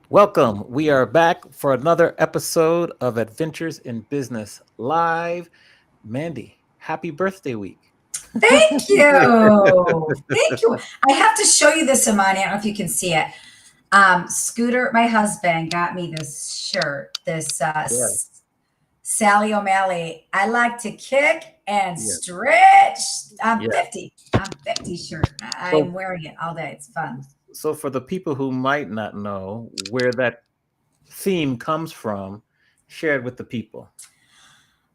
Welcome. We are back for another episode of Adventures in Business Live. Mandy, happy birthday week. Thank you. Thank you. I have to show you this, Imani. I don't know if you can see it. Scooter, my husband, got me this shirt, this Sally O'Malley. I like to kick and stretch. I'm 50. I'm 50 shirt. I'm wearing it all day. It's fun. So for the people who might not know where that theme comes from, share it with the people.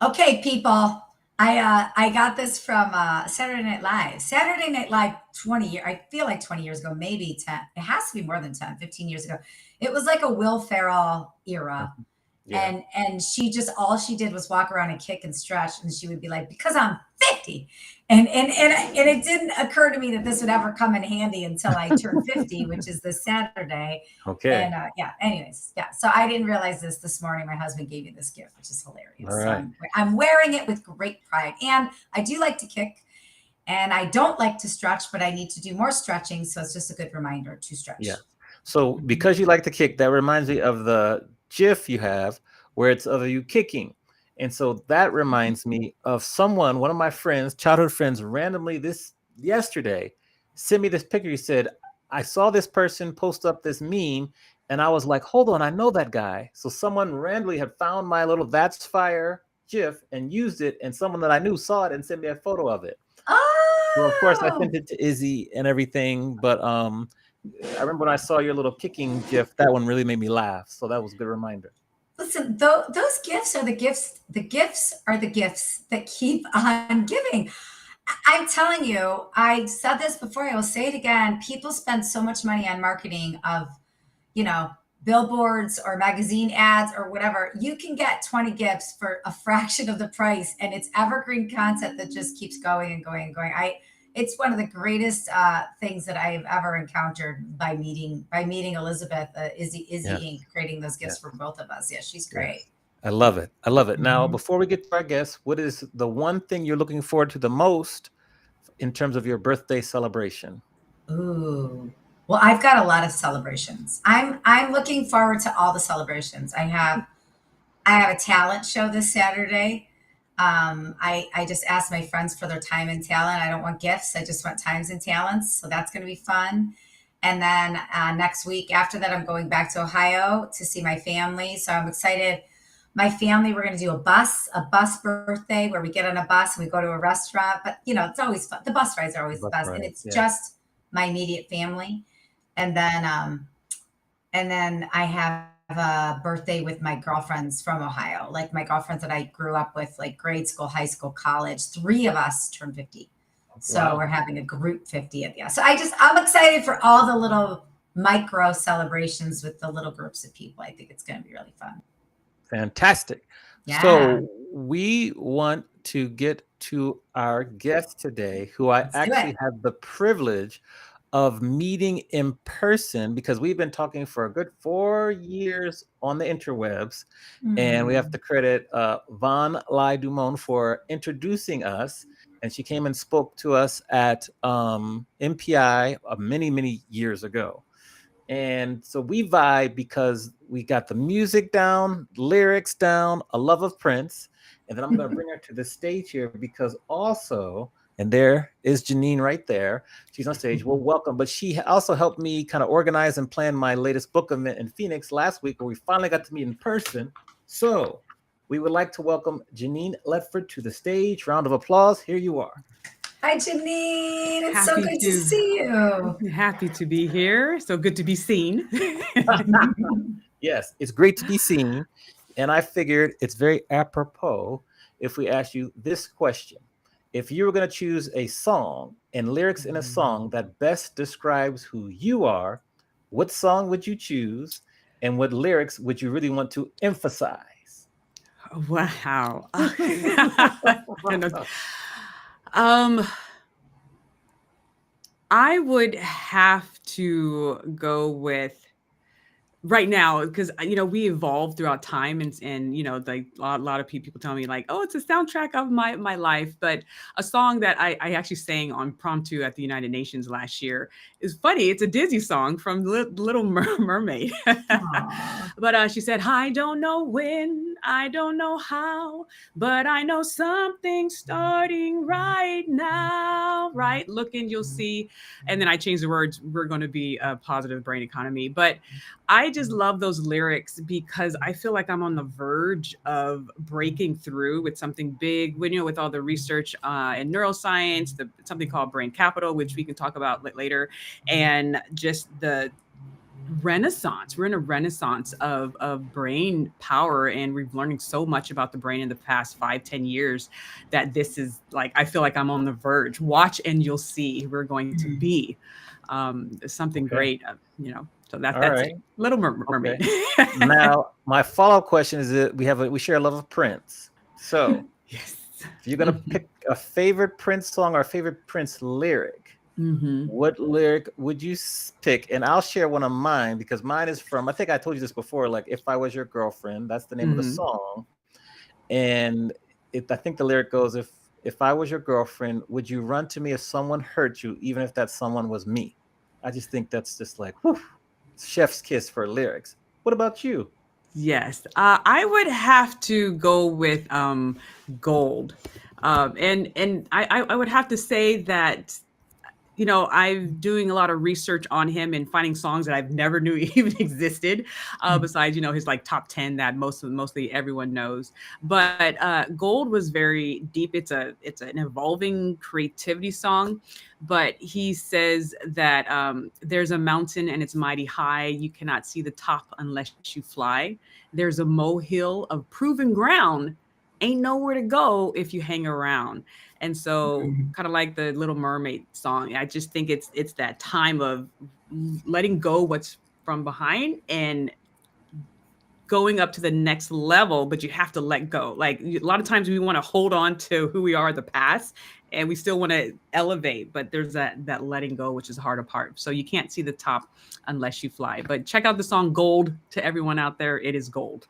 Okay, people. I got this from Saturday Night Live. Saturday Night Live 20 years, I feel like 20 years ago, maybe 10. It has to be more than 10, 15 years ago. It was like a Will Ferrell era. Yeah. And she just, all she did was walk around and kick and stretch. And she would be like, because I'm 50. And it didn't occur to me that this would ever come in handy until I turned 50, which is this Saturday. Okay. And anyways. So I didn't realize this morning. My husband gave me this gift, which is hilarious. All right. So I'm wearing it with great pride. And I do like to kick and I don't like to stretch, but I need to do more stretching. So it's just a good reminder to stretch. Yeah. So because you like to kick, that reminds me of the GIF you have where it's of you kicking. And so that reminds me of someone, one of my friends, childhood friends, randomly yesterday sent me this picture. He said, I saw this person post up this meme and I was like, hold on, I know that guy. So someone randomly had found my little That's Fire GIF and used it. And someone that I knew saw it and sent me a photo of it. Oh! So of course I sent it to Izzy and everything. But I remember when I saw your little kicking GIF, that one really made me laugh. So that was a good reminder. Listen, those gifts are the gifts. The gifts are the gifts that keep on giving. I'm telling you, I said this before, I will say it again. People spend so much money on marketing of, billboards or magazine ads or whatever. You can get 20 gifts for a fraction of the price, and it's evergreen content that just keeps going and going and going. It's one of the greatest things that I have ever encountered by meeting Elizabeth, Izzy Inc., creating those gifts for both of us. Yeah, she's great. I love it. I love it. Now, before we get to our guests, what is the one thing you're looking forward to the most in terms of your birthday celebration? Ooh, well, I've got a lot of celebrations. I'm looking forward to all the celebrations. I have a talent show this Saturday. I just asked my friends for their time and talent. I don't want gifts. I just want times and talents. So that's going to be fun. And then next week after that, I'm going back to Ohio to see my family. So I'm excited. My family, we're going to do a bus birthday where we get on a bus and we go to a restaurant. But, it's always fun. The bus rides are always the best. And it's just my immediate family. And then I have a birthday with my girlfriends from Ohio, like my girlfriends that I grew up with, like grade school, high school, college. 3 of us turned 50. So we're having a group 50 at the end. So I'm excited for all the little micro celebrations with the little groups of people. I think it's going to be really fun. Fantastic. Yeah, So we want to get to our guest today, who I let's do it. actually had the privilege of meeting in person because we've been talking for a good 4 years on the interwebs. And we have Hmm. to credit Von Lai Dumont for introducing us. And she came and spoke to us at MPI many, many years ago. And so we vibe because we got the music down, lyrics down, a love of Prince. And then I'm going to bring her to the stage here because also, and there is Genein right there. She's on stage. Well, welcome. But she also helped me kind of organize and plan my latest book event in Phoenix last week where we finally got to meet in person. So we would like to welcome Genein Letford to the stage. Round of applause. Here you are. Hi, Janine. It's so Happy good to to see you. happy to be here. So good to be seen. Yes, it's great to be seen. And I figured it's very apropos if we ask you this question. If you were going to choose a song and lyrics in a song that best describes who you are, what song would you choose? And what lyrics would you really want to emphasize? Wow. I don't know. Um, I would have to go with right now because we evolve throughout time and like a lot of people tell me like, oh, it's a soundtrack of my life. But a song that I actually sang on promptu at the United Nations last year is funny. It's a Disney song from Little Mermaid. Aw. But she said, I don't know when, I don't know how, but I know something's starting right now. Right, looking, you'll see. And then I changed the words, we're going to be a positive brain economy. But I just love those lyrics because I feel like I'm on the verge of breaking through with something big. When with all the research in neuroscience, something called brain capital, which we can talk about later, and just the renaissance. We're in a renaissance of brain power, and we're learning so much about the brain in the past 5-10 years that this is like I feel like I'm on the verge. Watch and you'll see we're going to be something Okay. great. So All that's it. right. Little Okay. Mermaid. Now, my follow-up question is that we share a love of Prince. So Yes. if you're gonna pick a favorite Prince song or a favorite Prince lyric, Mm-hmm. what lyric would you pick? And I'll share one of mine because mine is from, I think I told you this before, like If I Was Your Girlfriend, that's the name of the Mm-hmm. song. And I think the lyric goes, if I was your girlfriend, would you run to me if someone hurt you, even if that someone was me? I just think that's just like, whew, chef's kiss for lyrics. What about you? Yes, I would have to go with gold, and I would have to say that I'm doing a lot of research on him and finding songs that I've never knew even existed. Besides, his like top 10 that mostly everyone knows. But Gold was very deep. It's an evolving creativity song. But he says that there's a mountain and it's mighty high. You cannot see the top unless you fly. There's a molehill of proven ground. Ain't nowhere to go if you hang around. And so kind of like the Little Mermaid song, I just think it's that time of letting go what's from behind and going up to the next level, but you have to let go. Like a lot of times we want to hold on to who we are in the past and we still want to elevate, but there's that letting go, which is the harder part. So you can't see the top unless you fly. But check out the song Gold to everyone out there. It is gold.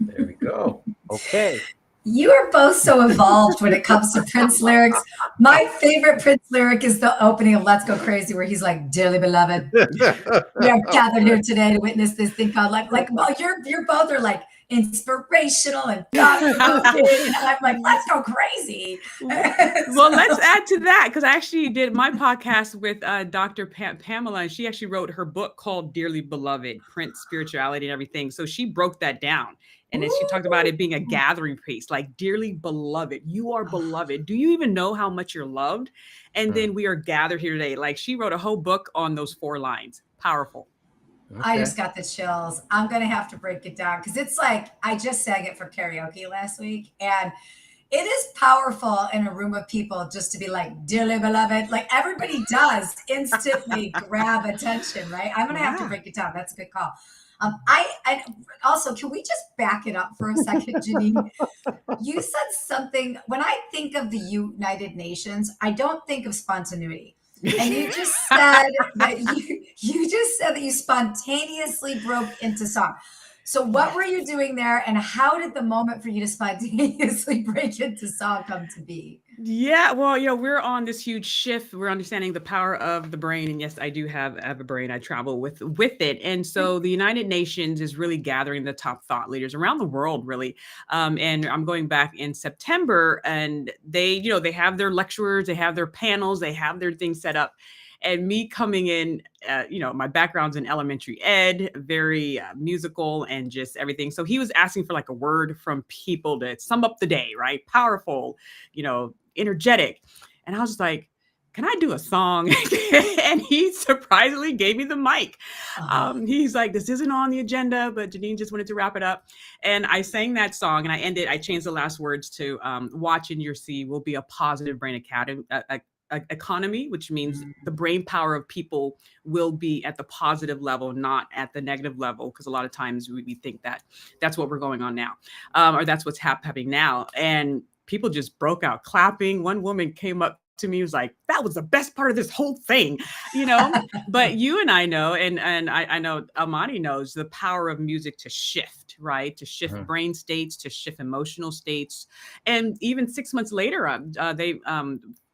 There we go. Okay. You are both so evolved when it comes to Prince lyrics. My favorite Prince lyric is the opening of Let's Go Crazy, where he's like, "Dearly beloved, we are gathered here today to witness this thing called life." Like, well, you're both are like inspirational and thought provoking, and I'm like, let's go crazy. Well, let's add to that because I actually did my podcast with Dr. Pamela, and she actually wrote her book called Dearly Beloved, Prince, Spirituality, and Everything. So she broke that down. And then she talked about it being a gathering piece, like dearly beloved, you are beloved. Do you even know how much you're loved? And then we are gathered here today. Like she wrote a whole book on those 4 lines. Powerful. I Okay. just got the chills. I'm gonna have to break it down because it's like I just sang it for karaoke last week, and it is powerful in a room of people just to be like, "Dearly beloved," like everybody does instantly grab attention, right? I'm gonna have to Yeah. break it down. That's a good call. I also, can we just back it up for a second, Janine? You said something, when I think of the United Nations, I don't think of spontaneity. And you just said that you just said that you spontaneously broke into song. So what were you doing there, and how did the moment for you to spontaneously break into song come to be? Yeah, well, we're on this huge shift. We're understanding the power of the brain, and yes, I do have a brain. I travel with it, and so the United Nations is really gathering the top thought leaders around the world, really. And I'm going back in September, and they have their lecturers, they have their panels, they have their things set up. And me coming in, my background's in elementary ed, very musical and just everything. So he was asking for like a word from people to sum up the day, right? Powerful, energetic. And I was just like, can I do a song? And he surprisingly gave me the mic. He's like, this isn't on the agenda, but Janine just wanted to wrap it up. And I sang that song, and I changed the last words to watch and your see will be a positive brain economy, which means the brain power of people will be at the positive level, not at the negative level. Because a lot of times we think that that's what we're going on now, or that's what's happening now. And people just broke out clapping. One woman came up to me, was like, that was the best part of this whole thing, But you and I know, and I know Amani knows the power of music to shift, right? To shift brain states, to shift emotional states. And even 6 months later,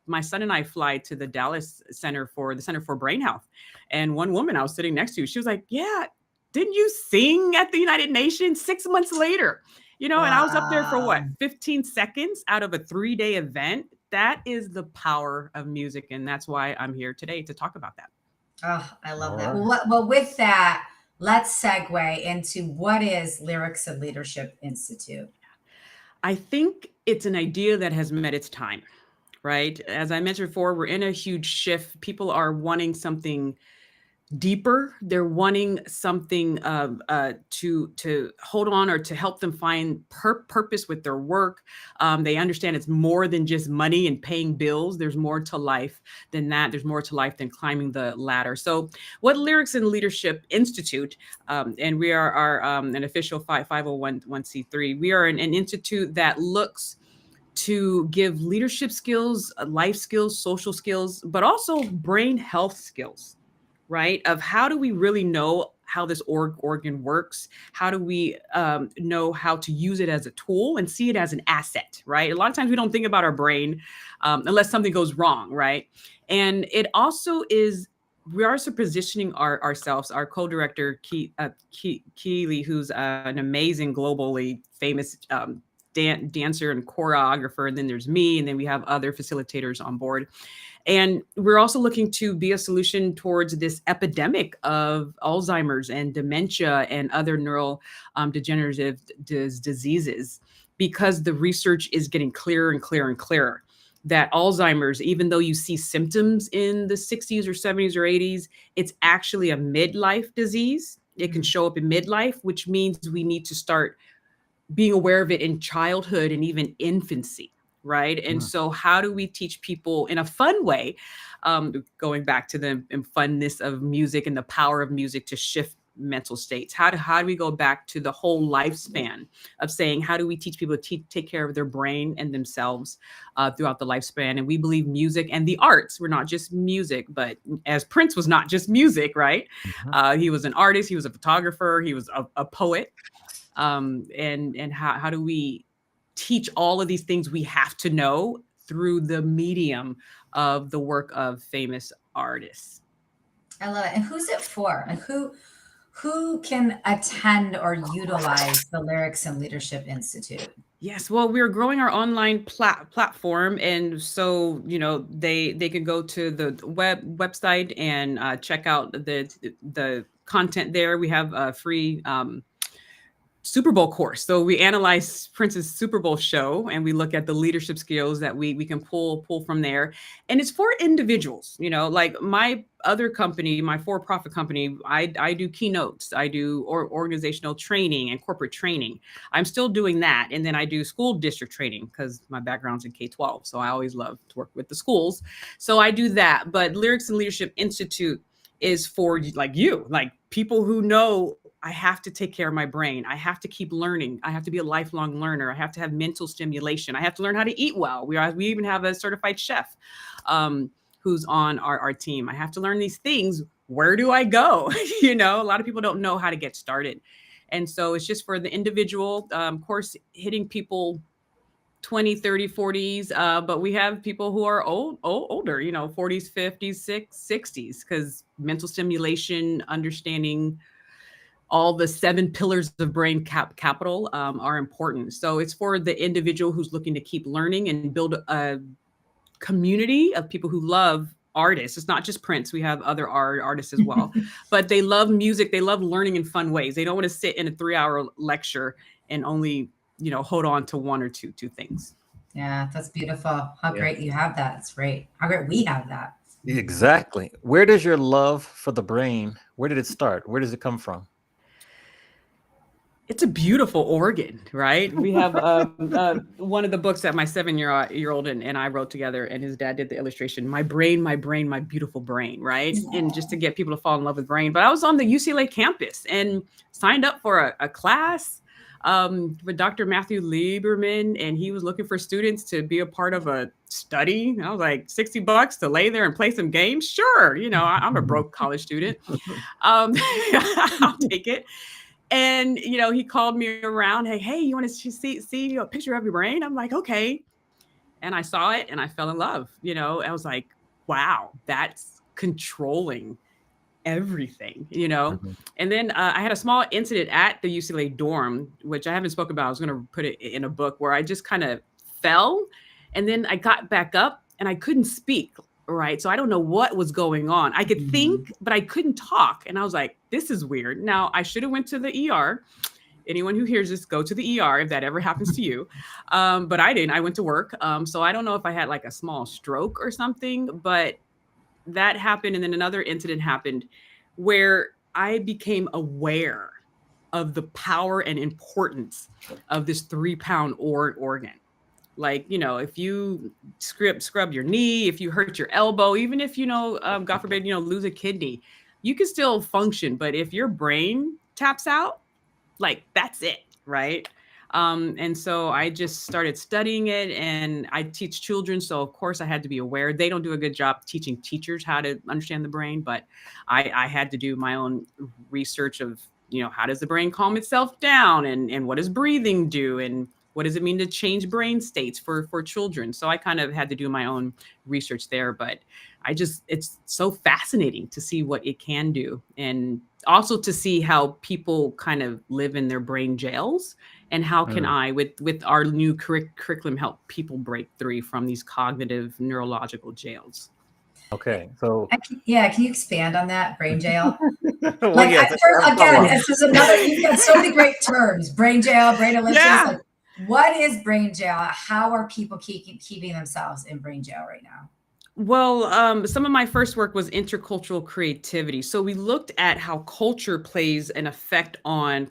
my son and I fly to the Dallas Center for Brain Health. And one woman I was sitting next to, she was like, yeah, didn't you sing at the United Nations 6 months later? And I was up there for 15 seconds out of a 3-day event. That is the power of music. And that's why I'm here today to talk about that. Oh, I love that. Well, with that, let's segue into what is Lyrics and Leadership Institute? I think it's an idea that has met its time, right? As I mentioned before, we're in a huge shift. People are wanting something deeper. They're wanting something to hold on, or to help them find purpose with their work. They understand it's more than just money and paying bills. There's more to life than that. There's more to life than climbing the ladder. So what Lyrics and Leadership Institute, and we are an official 501c3, we are an institute that looks to give leadership skills, life skills, social skills, but also brain health skills, right? Of how do we really know how this organ works? How do we know how to use it as a tool and see it as an asset, right? A lot of times we don't think about our brain unless something goes wrong, right? And it also is, we are also positioning ourselves, our co-director, Keely, who's an amazing globally famous dancer and choreographer. And then there's me, and then we have other facilitators on board. And we're also looking to be a solution towards this epidemic of Alzheimer's and dementia and other neural degenerative diseases, because the research is getting clearer and clearer and clearer that Alzheimer's, even though you see symptoms in the 60s or 70s or 80s, it's actually a midlife disease. It can show up in midlife, which means we need to start being aware of it in childhood and even infancy. Right. And so how do we teach people in a fun way, going back to the funness of music and the power of music to shift mental states? How do we go back to the whole lifespan of saying, how do we teach people to take care of their brain and themselves throughout the lifespan? And we believe music and the arts were not just music, but as Prince was not just music, right? He was an artist, he was a photographer, he was a poet. And how do we teach all of these things we have to know through the medium of the work of famous artists? I love it. And who's it for? And who can attend or utilize the Lyrics and Leadership Institute? Yes, well, we're growing our online platform, and so they can go to the website and check out the content there. We have a free Super Bowl course. So we analyze Prince's Super Bowl show, and we look at the leadership skills that we can pull from there. And it's for individuals, like my other company, my for-profit company, I do keynotes, I do organizational training and corporate training. I'm still doing that. And then I do school district training because my background's in K-12. So I always love to work with the schools. So I do that. But Lyrics and Leadership Institute is for like people who know I have to take care of my brain. I have to keep learning. I have to be a lifelong learner. I have to have mental stimulation. I have to learn how to eat well. We even have a certified chef who's on our team. I have to learn these things. Where do I go? A lot of people don't know how to get started. And so it's just for the individual, of course, hitting people 20, 30, 40s. But we have people who are older, 40s, 50s, 60s, because mental stimulation, understanding all the 7 pillars of brain capital are important. So it's for the individual who's looking to keep learning and build a community of people who love artists. It's not just Prince. We have other artists as well, but they love music. They love learning in fun ways. They don't want to sit in a 3-hour lecture and only, hold on to one or two things. Yeah, that's beautiful. How great you have that. It's great. How great we have that. Exactly. Where does your love for the brain, where did it start? Where does it come from? It's a beautiful organ, right? We have one of the books that my 7-year-old and I wrote together, and his dad did the illustration. My brain, my beautiful brain, right? And just to get people to fall in love with brain. But I was on the UCLA campus and signed up for a class with Dr. Matthew Lieberman, and he was looking for students to be a part of a study. And I was like, $60 to lay there and play some games? Sure. I'm a broke college student. I'll take it. And, he called me around. Hey, you want to see a picture of your brain? I'm like, okay. And I saw it and I fell in love. I was like, wow, that's controlling everything, Mm-hmm. And then I had a small incident at the UCLA dorm, which I haven't spoken about. I was going to put it in a book, where I just kind of fell, and then I got back up and I couldn't speak. Right. So I don't know what was going on. I could think, but I couldn't talk. And I was like, this is weird. Now, I should have went to the ER. Anyone who hears this, go to the ER if that ever happens to you. But I didn't. I went to work. So I don't know if I had like a small stroke or something, but that happened. And then another incident happened where I became aware of the power and importance of this 3-pound organ. Like, if you scrub your knee, if you hurt your elbow, even if, God forbid, lose a kidney, you can still function. But if your brain taps out, like, that's it. Right. And so I just started studying it, and I teach children. So of course I had to be aware. They don't do a good job teaching teachers how to understand the brain, but I had to do my own research of, how does the brain calm itself down, and what does breathing do? And what does it mean to change brain states for children? So I kind of had to do my own research there, but it's so fascinating to see what it can do. And also to see how people kind of live in their brain jails, and how can I, with our new curriculum, help people break free from these cognitive neurological jails. Okay, so can you expand on that, brain jail? well, Like, yes, again, this is another. You've got so many great terms: brain jail, brain ellipsis. Yeah. Like, what is brain jail? How are people keeping themselves in brain jail right now? Well, some of my first work was intercultural creativity. So we looked at how culture plays an effect on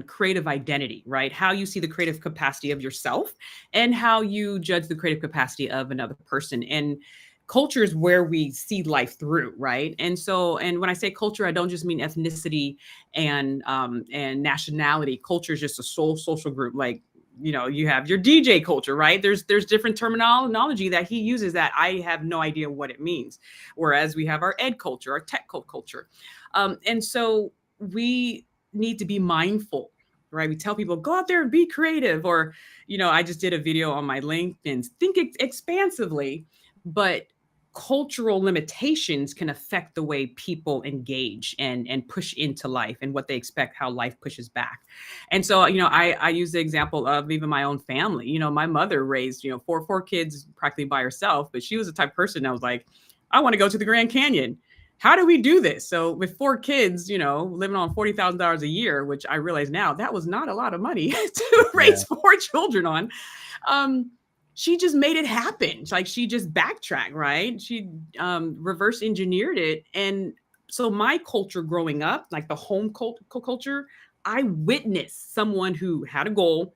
creative identity, right? How you see the creative capacity of yourself, and how you judge the creative capacity of another person. And culture is where we see life through, right? And when I say culture, I don't just mean ethnicity and nationality. Culture is just a social group. Like, you have your DJ culture, right? There's different terminology that he uses that I have no idea what it means. Whereas we have our ed culture, our tech culture. And so we need to be mindful, right? We tell people, go out there and be creative. Or, I just did a video on my LinkedIn, think expansively, but cultural limitations can affect the way people engage and push into life, and what they expect, how life pushes back. And so, I use the example of even my own family. My mother raised, four kids practically by herself, but she was the type of person that was like, I want to go to the Grand Canyon. How do we do this? So with 4 kids, living on $40,000 a year, which I realize now that was not a lot of money to raise 4 children on. She just made it happen. Like, she just backtracked, right? She reverse engineered it. And so my culture growing up, like the home culture, I witnessed someone who had a goal,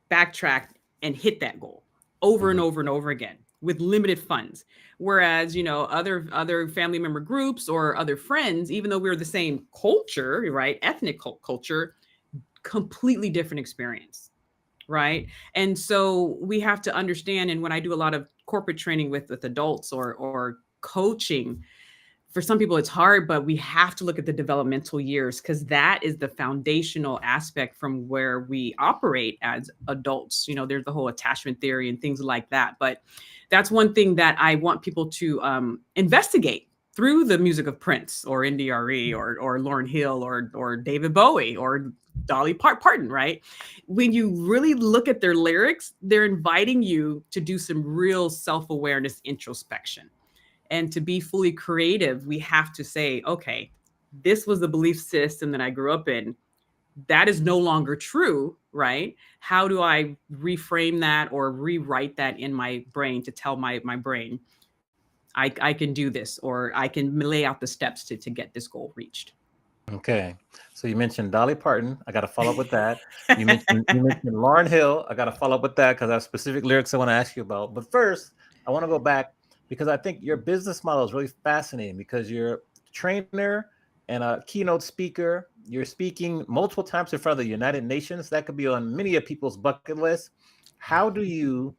backtracked, and hit that goal over and over and over again. with limited funds. Whereas, other family member groups or other friends, even though we're the same culture, right? Ethnic culture, completely different experience. Right. And so we have to understand. And when I do a lot of corporate training with adults or coaching, for some people it's hard, but we have to look at the developmental years, because that is the foundational aspect from where we operate as adults. There's the whole attachment theory and things like that. But that's one thing that I want people to investigate through the music of Prince or NDRE or Lauryn Hill or David Bowie or Dolly Parton, right? When you really look at their lyrics, they're inviting you to do some real self-awareness introspection. And to be fully creative, we have to say, okay, this was the belief system that I grew up in. That is no longer true, right? How do I reframe that or rewrite that in my brain to tell my brain, I can do this, or I can lay out the steps to get this goal reached. Okay. So you mentioned Dolly Parton. I got to follow up with that. You mentioned Lauryn Hill. I got to follow up with that because I have specific lyrics I want to ask you about. But first, I want to go back because I think your business model is really fascinating, because you're a trainer and a keynote speaker. You're speaking multiple times in front of the United Nations. That could be on many of people's bucket lists. How do you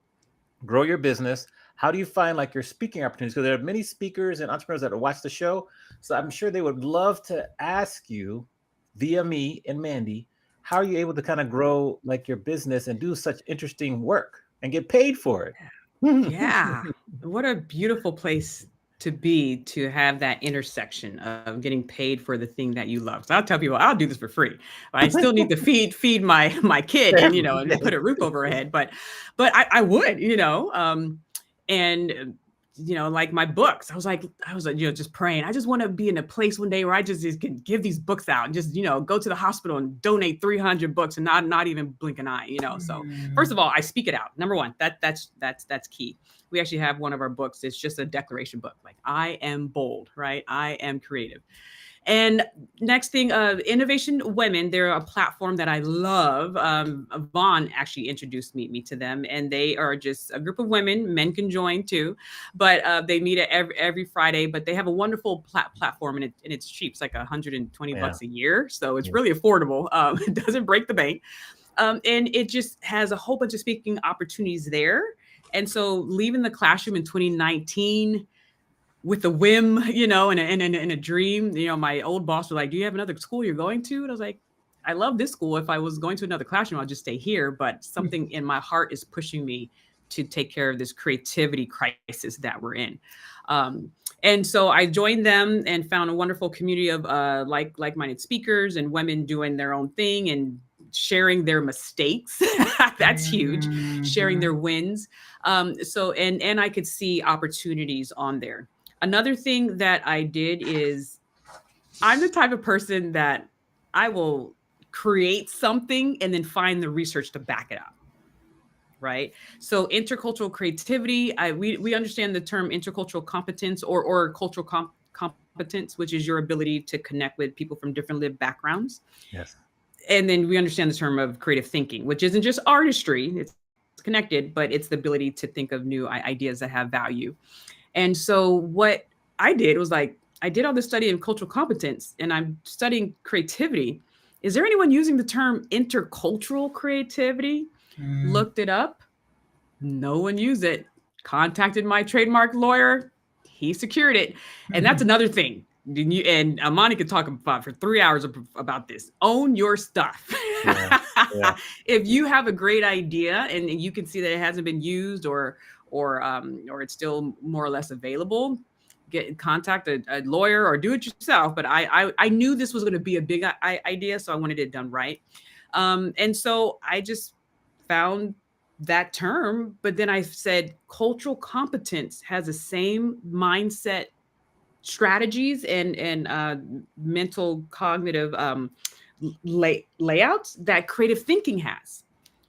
grow your business? How do you find like your speaking opportunities? Because there are many speakers and entrepreneurs that watch the show. So I'm sure they would love to ask you via me and Mandy, how are you able to kind of grow like your business and do such interesting work and get paid for it? Yeah. What a beautiful place to be, to have that intersection of getting paid for the thing that you love. So I'll tell people I'll do this for free. I still need to feed my kid and put a roof over her head. But I would, and like my books, I was like, just praying. I just want to be in a place one day where I just can give these books out and just, go to the hospital and donate 300 books and not even blink an eye, So first of all, I speak it out. Number one, that's key. We actually have one of our books. It's just a declaration book. Like, I am bold, right? I am creative. And next thing, Innovation Women, they're a platform that I love. Vaughn actually introduced me to them, and they are just a group of women. Men can join too, but they meet every Friday. But they have a wonderful platform, and it's cheap. It's like $120 a year, so it's really affordable. It doesn't break the bank, and it just has a whole bunch of speaking opportunities there. And so, leaving the classroom in 2019. With a whim, and a dream, my old boss was like, do you have another school you're going to? And I was like, I love this school. If I was going to another classroom, I'll just stay here. But something in my heart is pushing me to take care of this creativity crisis that we're in. And so I joined them and found a wonderful community of like-minded speakers and women doing their own thing and sharing their mistakes. That's huge. Sharing their wins. So I could see opportunities on there. Another thing that I did is, I'm the type of person that I will create something and then find the research to back it up. Right. So intercultural creativity, we understand the term intercultural competence or cultural competence, which is your ability to connect with people from different lived backgrounds. Yes. And then we understand the term of creative thinking, which isn't just artistry. It's connected, but it's the ability to think of new ideas that have value. And so what I did was I did all this study in cultural competence, and I'm studying creativity. Is there anyone using the term intercultural creativity? Looked it up. No one used it. Contacted my trademark lawyer. He secured it. And that's another thing. And Amani could talk about for 3 hours about this. Own your stuff. Yeah. If you have a great idea and you can see that it hasn't been used or it's still more or less available, contact a lawyer or do it yourself. But I knew this was going to be a big idea, so I wanted it done right. And so I just found that term, but then I said cultural competence has the same mindset, strategies, and mental cognitive layouts that creative thinking has.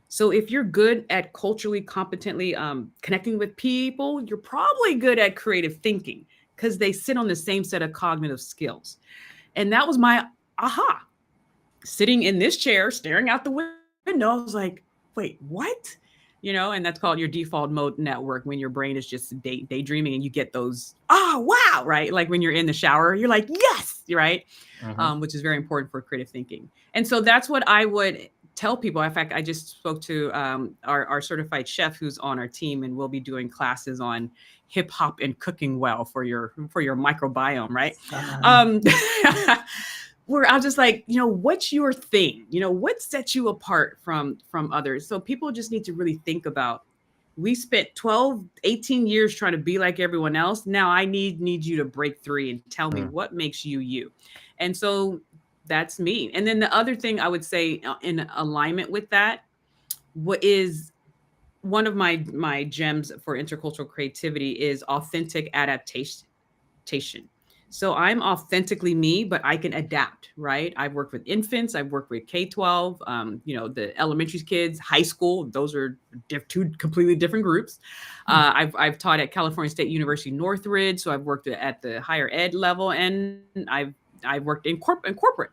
So if you're good at culturally competently connecting with people, you're probably good at creative thinking because they sit on the same set of cognitive skills. And that was my aha. Sitting in this chair, staring out the window, I was like, wait, what? and that's called your default mode network, when your brain is just daydreaming and you get those, oh, wow, right? Like when you're in the shower, you're like, yes, right? Which is very important for creative thinking. And so that's what I would tell people. In fact, I just spoke to our certified chef who's on our team, and we'll be doing classes on hip hop and cooking well for your microbiome, right? Where I was just like, what's your thing? What sets you apart from others? So people just need to really think about, we spent 12, 18 years trying to be like everyone else. Now I need you to break through and tell me what makes you you. And so that's me. And then the other thing I would say in alignment with that, what is one of my gems for intercultural creativity is authentic adaptation. So I'm authentically me, but I can adapt, right? I've worked with infants. I've worked with K-12, the elementary kids, high school. Those are two completely different groups. I've taught at California State University Northridge. So I've worked at the higher ed level, and I've worked in corporate.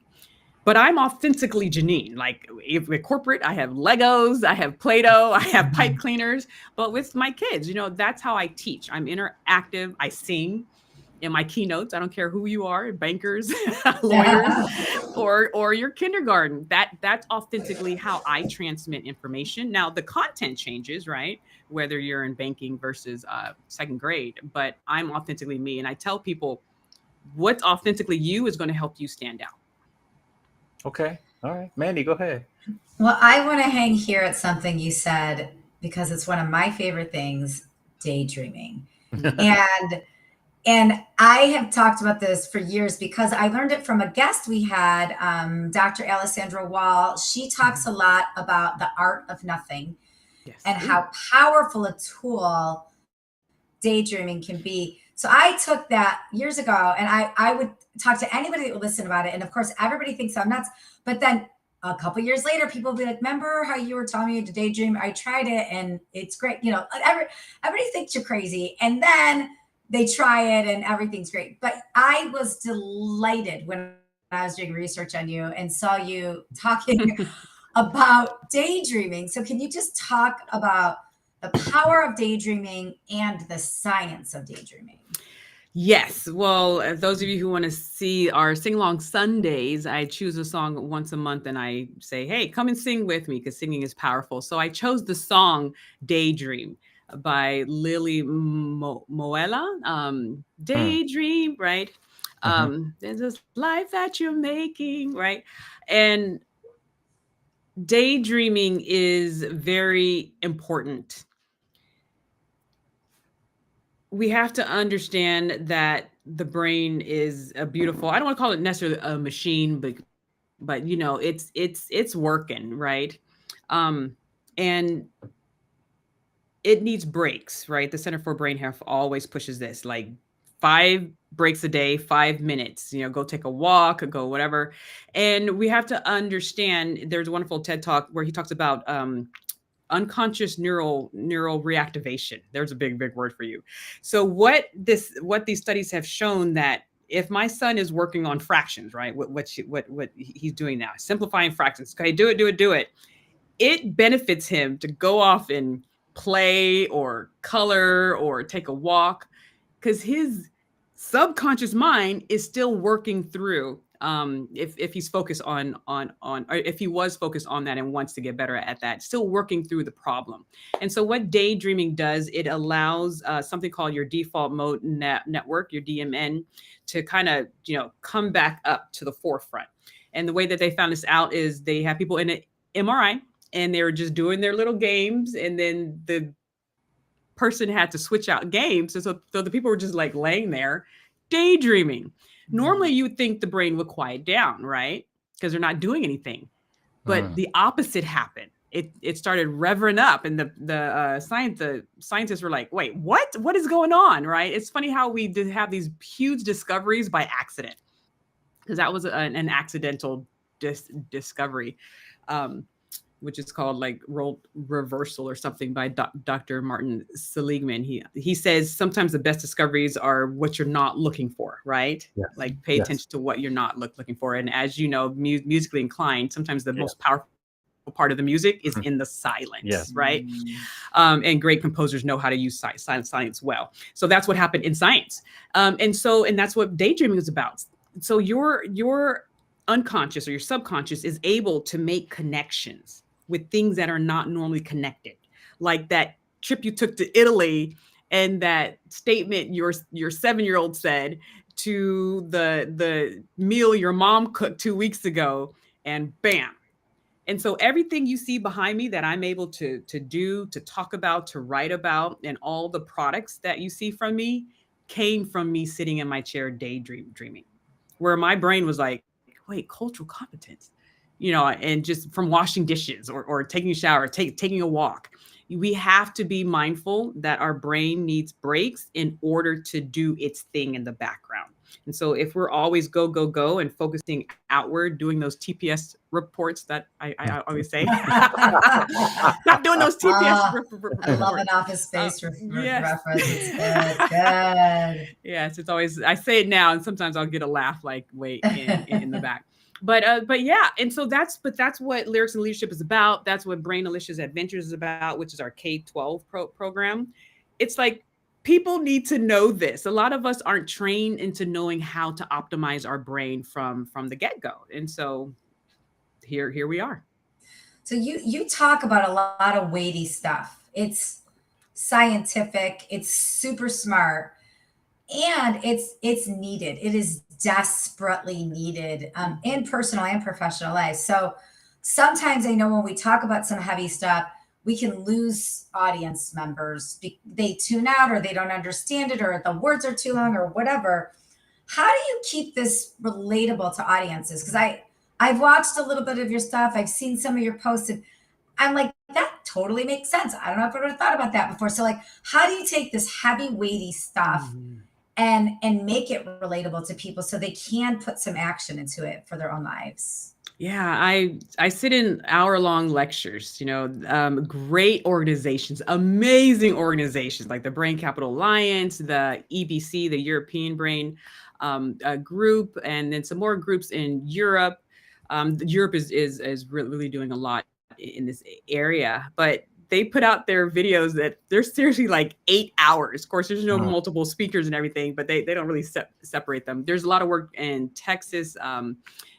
But I'm authentically Genein. Like if with corporate, I have Legos, I have Play-Doh, I have pipe cleaners. But with my kids, that's how I teach. I'm interactive. I sing in my keynotes. I don't care who you are, bankers, lawyers, or your kindergarten. That's authentically how I transmit information. Now the content changes, right? Whether you're in banking versus second grade, but I'm authentically me. And I tell people what's authentically you is going to help you stand out. Okay. All right. Mandy, go ahead. Well, I want to hang here at something you said, because it's one of my favorite things, daydreaming. And I have talked about this for years because I learned it from a guest we had, Dr. Alessandra Wall. She talks a lot about the art of nothing and how powerful a tool daydreaming can be. So I took that years ago, and I would talk to anybody that would listen about it. And of course, everybody thinks I'm nuts. But then a couple years later, people will be like, remember how you were telling me to daydream? I tried it and it's great. Everybody thinks you're crazy. And then they try it and everything's great. But I was delighted when I was doing research on you and saw you talking about daydreaming. So can you just talk about the power of daydreaming and the science of daydreaming? Yes. Well, those of you who want to see our sing-along Sundays, I choose a song once a month and I say, hey, come and sing with me, because singing is powerful. So I chose the song Daydream by Lily Moella. Daydream, right? There's this life that you're making, right? And daydreaming is very important. We have to understand that the brain is a beautiful, I don't want to call it necessarily a machine, but it's working, right? And it needs breaks, right? The Center for Brain Health always pushes this, like 5 breaks a day, 5 minutes, go take a walk, go whatever. And we have to understand, there's a wonderful TED Talk where he talks about unconscious neural reactivation. There's a big word for you. So what these studies have shown, that if my son is working on fractions, right, what he's doing now, simplifying fractions, okay, do it, it benefits him to go off and play or color or take a walk, because his subconscious mind is still working through. If he's focused on or if he was focused on that and wants to get better at that, still working through the problem. And so what daydreaming does, it allows something called your default mode network, your DMN, to kind of, come back up to the forefront. And the way that they found this out is they have people in an MRI and they were just doing their little games, and then the person had to switch out games. And so the people were just like laying there daydreaming. Normally you would think the brain would quiet down, right? Because they're not doing anything. But the opposite happened. It started revving up, and the scientists were like, wait, what is going on, right? It's funny how we did have these huge discoveries by accident, because that was an accidental discovery, which is called like role reversal or something by Dr. Martin Seligman. He says sometimes the best discoveries are what you're not looking for, right? Yes. Like pay attention to what you're not looking for. And as you know, musically inclined, sometimes the most powerful part of the music is in the silence, Yes. right? And great composers know how to use silence well. So that's what happened in science. And that's what daydreaming is about. So your unconscious or your subconscious is able to make connections with things that are not normally connected, like that trip you took to Italy and that statement your 7-year-old said to the meal your mom cooked 2 weeks ago, and bam. And so everything you see behind me that I'm able to do, to talk about, to write about, and all the products that you see from me came from me sitting in my chair daydreaming, where my brain was like, wait, cultural competence, and just from washing dishes or taking a shower, taking a walk. We have to be mindful that our brain needs breaks in order to do its thing in the background. And so if we're always go, go, go and focusing outward, doing those TPS reports that I always say, not doing those TPS reports. I love an Office Space yes. reference. It's good. Yes, it's always, I say it now and sometimes I'll get a laugh like, wait, in the back. But yeah, and so that's what Lyrics and Leadership is about. That's what Brain Alicia's Adventures is about, which is our K-12 program. It's like, people need to know this. A lot of us aren't trained into knowing how to optimize our brain from the get-go. And so here we are. So you talk about a lot of weighty stuff. It's scientific, it's super smart, and it's needed. It is desperately needed in personal and professional life. So sometimes I know when we talk about some heavy stuff, we can lose audience members. They tune out, or they don't understand it, or the words are too long, or whatever. How do you keep this relatable to audiences? Because I've watched a little bit of your stuff. I've seen some of your posts, and I'm like, that totally makes sense. I don't know if I would have thought about that before. So like, how do you take this heavy, weighty stuff and make it relatable to people so they can put some action into it for their own lives? Yeah, I sit in hour-long lectures, great organizations, amazing organizations like the Brain Capital Alliance, the EBC, the European Brain Group, and then some more groups in Europe. Europe is really doing a lot in this area, but they put out their videos that they're seriously like 8 hours. Of course, there's no multiple speakers and everything, but they don't really separate them. There's a lot of work in Texas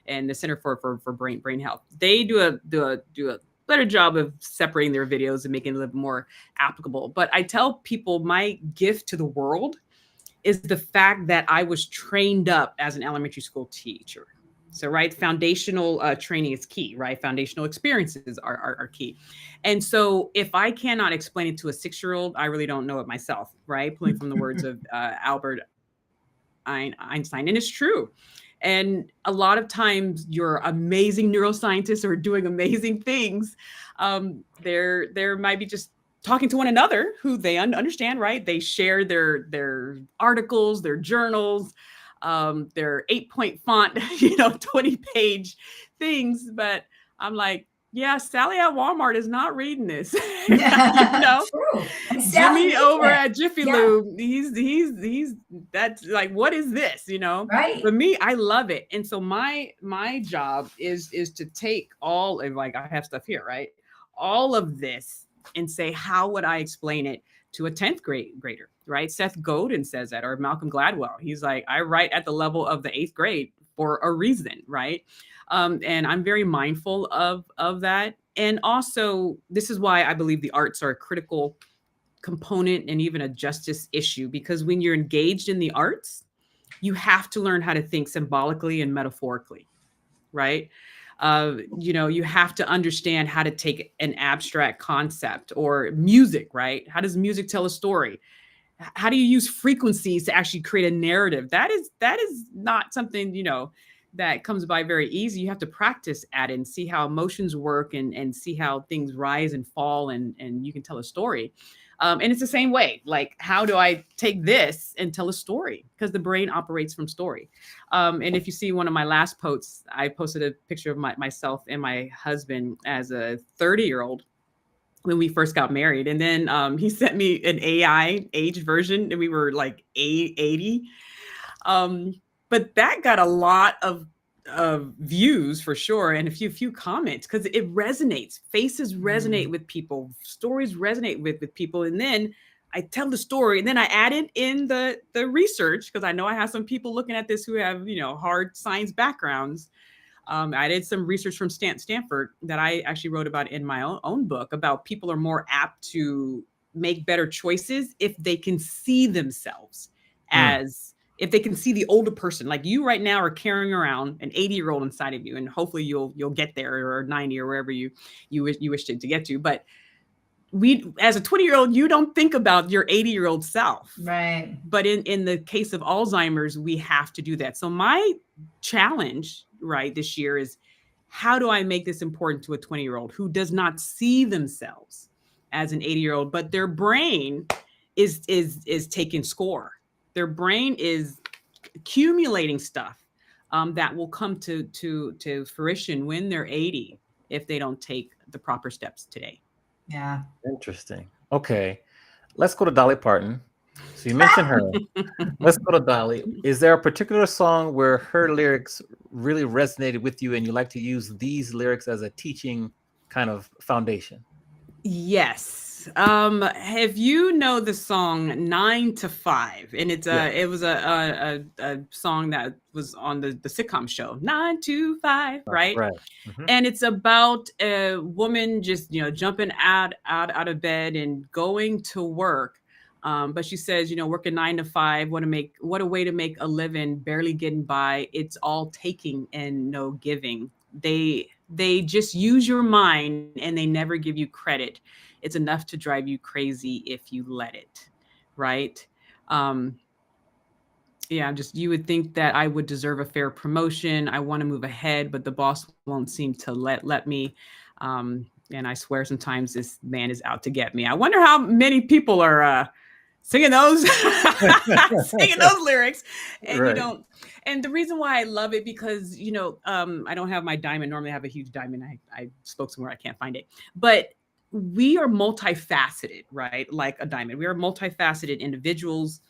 and the Center for Brain Health. They do a better job of separating their videos and making it a little more applicable. But I tell people my gift to the world is the fact that I was trained up as an elementary school teacher. So, right, foundational training is key, right? Foundational experiences are key. And so if I cannot explain it to a 6-year-old, I really don't know it myself, right? Pulling from the words of Albert Einstein. And it's true. And a lot of times your amazing neuroscientists are doing amazing things. They're might be just talking to one another who they understand, right? They share their articles, their journals, their 8-point font, 20-page things. But I'm like, yeah, Sally at Walmart is not reading this. True. Jimmy over at Jiffy Lube, he's that's like, what is this? Right. For me, I love it. And so my job is to take all of, like, I have stuff here, right? All of this and say, how would I explain it to a 10th grader, right? Seth Godin says that, or Malcolm Gladwell. He's like, I write at the level of the 8th grade for a reason, right? And I'm very mindful of that. And also, this is why I believe the arts are a critical component and even a justice issue, because when you're engaged in the arts, you have to learn how to think symbolically and metaphorically, right? You have to understand how to take an abstract concept, or music, right? How does music tell a story? How do you use frequencies to actually create a narrative? That is not something, that comes by very easy. You have to practice at it and see how emotions work and see how things rise and fall, and you can tell a story. And it's the same way. Like, how do I take this and tell a story? Because the brain operates from story. And if you see one of my last posts, I posted a picture of myself and my husband as a 30-year-old when we first got married. And then he sent me an AI age version, and we were like 80. But that got a lot of views for sure, and a few comments, because it resonates. Faces resonate with people, stories resonate with people, and then I tell the story, and then I added in the research, because I know I have some people looking at this who have hard science backgrounds. I did some research from Stanford that I actually wrote about in my own book, about people are more apt to make better choices if they can see themselves as, if they can see the older person. Like you right now are carrying around an 80-year-old inside of you, and hopefully you'll get there, or 90, or wherever you wish to get to. But we, as a 20-year-old, you don't think about your 80-year-old self. Right. But in the case of Alzheimer's, we have to do that. So my challenge, right, this year is, how do I make this important to a 20-year-old who does not see themselves as an 80-year-old, but their brain is taking score. Their brain is accumulating stuff that will come to fruition when they're 80 if they don't take the proper steps today. Yeah. Interesting. Okay. Let's go to Dolly Parton. So you mentioned her. Let's go to Dolly. Is there a particular song where her lyrics really resonated with you and you like to use these lyrics as a teaching kind of foundation? Yes. If you know the song 9 to 5, and it's it was a song that was on the sitcom show 9 to 5, right? Right. Mm-hmm. And it's about a woman just jumping out of bed and going to work. But she says, working 9 to 5, what a way to make a living, barely getting by. It's all taking and no giving. They just use your mind and they never give you credit. It's enough to drive you crazy if you let it, right? You would think that I would deserve a fair promotion. I want to move ahead, but the boss won't seem to let me. And I swear sometimes this man is out to get me. I wonder how many people are singing those lyrics. And right. And the reason why I love it, because I don't have my diamond. Normally I have a huge diamond. I spoke somewhere, I can't find it. But we are multifaceted, right? Like a diamond. We are multifaceted individuals.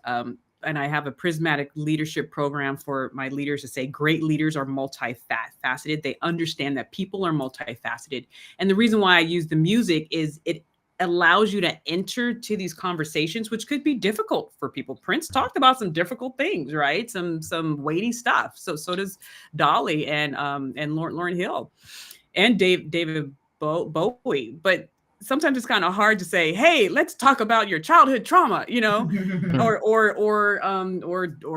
And I have a Prismatic leadership program for my leaders to say great leaders are multifaceted. They understand that people are multifaceted. And the reason why I use the music is it allows you to enter to these conversations, which could be difficult for people. Prince talked about some difficult things, right? Some weighty stuff. So does Dolly and Lauryn Hill and David Bowie. But sometimes it's kind of hard to say, hey, let's talk about your childhood trauma, or